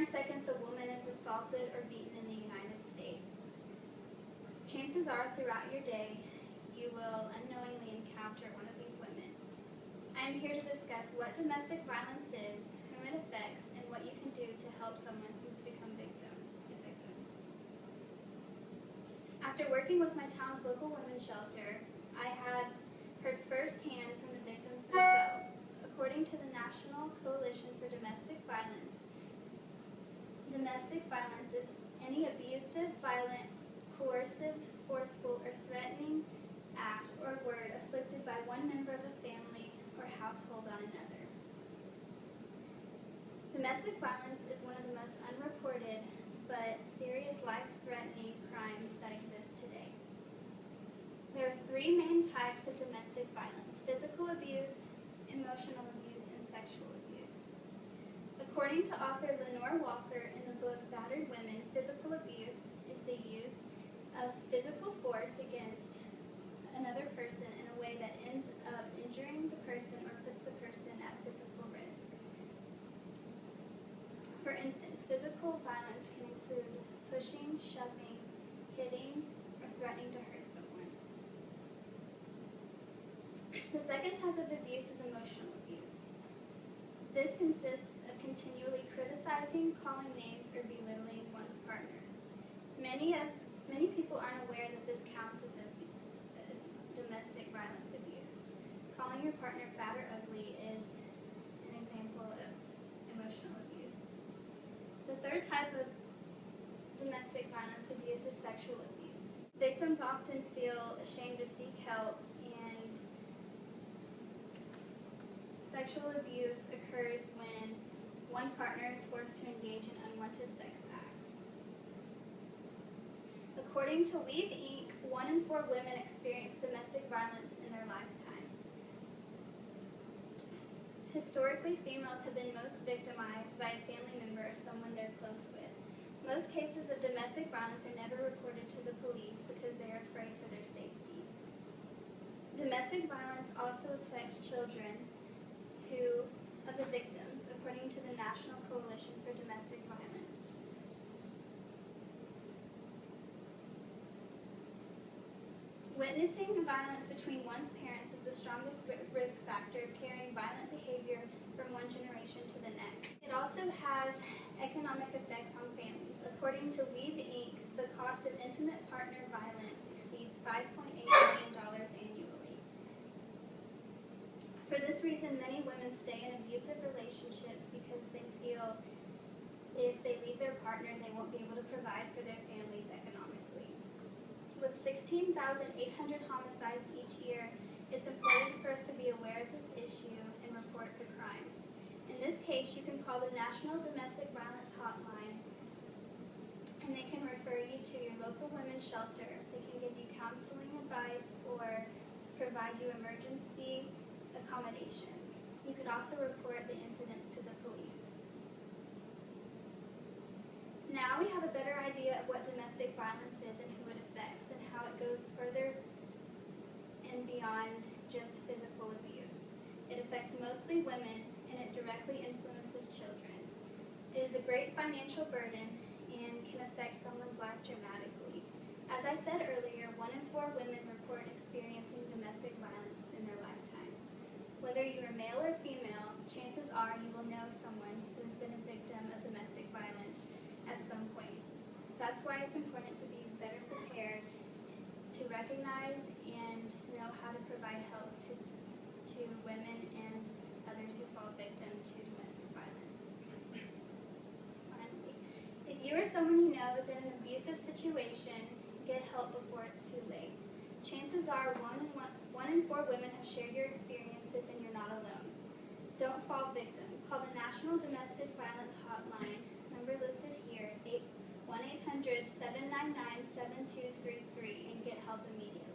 9 seconds a woman is assaulted or beaten in the United States. Chances are throughout your day you will unknowingly encounter one of these women. I am here to discuss what domestic violence is, whom it affects, and what you can do to help someone who's become a victim. After working with my town's local women's shelter, I had heard firsthand from the victims themselves. According to the National Coalition for domestic violence is any abusive, violent, coercive, forceful, or threatening act or word inflicted by one member of a family or household on another. Domestic violence is one of the most unreported but serious life-threatening crimes that exist today. There are 3 main types of domestic violence: physical abuse, emotional abuse, and sexual abuse. According to author Lenore Walker in the book Battered Women, physical abuse is the use of physical force against another person in a way that ends up injuring the person or puts the person at physical risk. For instance, physical violence can include pushing, shoving, hitting, or threatening to hurt someone. The second type of abuse is emotional abuse. This consists of continually criticizing, calling names, or belittling one's partner. Many people aren't aware that this counts as domestic violence abuse. Calling your partner fat or ugly is an example of emotional abuse. The third type of domestic violence abuse is sexual abuse. Victims often feel ashamed to seek help, and sexual abuse occurs when one partner is forced to engage in unwanted sex acts. According to Weave Inc., 1 in 4 women experience domestic violence in their lifetime. Historically, females have been most victimized by a family member or someone they're close with. Most cases of domestic violence are never reported to the police because they are afraid for their safety. Domestic violence also affects children of the victims, according to the National Coalition for Domestic Violence. Witnessing violence between one's parents is the strongest risk factor of carrying violent behavior from one generation to the next. It also has economic effects on families. According to Weave Inc., the cost of intimate partner violence exceeds $5.8 million annually. For this reason, many women stay in abusive relationships because they feel if they leave their partner, they won't be able to provide for their families economically. With 16,800 homicides each year, it's important for us to be aware of this issue and report the crimes. In this case, you can call the National Domestic Violence Hotline, and they can refer you to your local women's shelter. They can give you counseling advice or provide you emergency accommodations. You could also report the incidents to the police. Now we have a better idea of what domestic violence is and who it affects and how it goes further and beyond just physical abuse. It affects mostly women, and it directly influences children. It is a great financial burden and can affect someone's life dramatically. As I said earlier, 1 in 4 women report experiencing domestic violence in their lifetime. Whether you are male or female, chances are you will know someone who has been a victim of domestic violence at some point. That's why it's important to be better prepared to recognize and know how to provide help to women and others who fall victim to domestic violence. Finally, if you or someone you know is in an abusive situation, get help before it's too late. Chances are 1 in 4 women have shared your experiences, and you're not alone. Don't fall victim. Call the National Domestic Violence Hotline, number listed here, 1-800-799-7233, and get help immediately.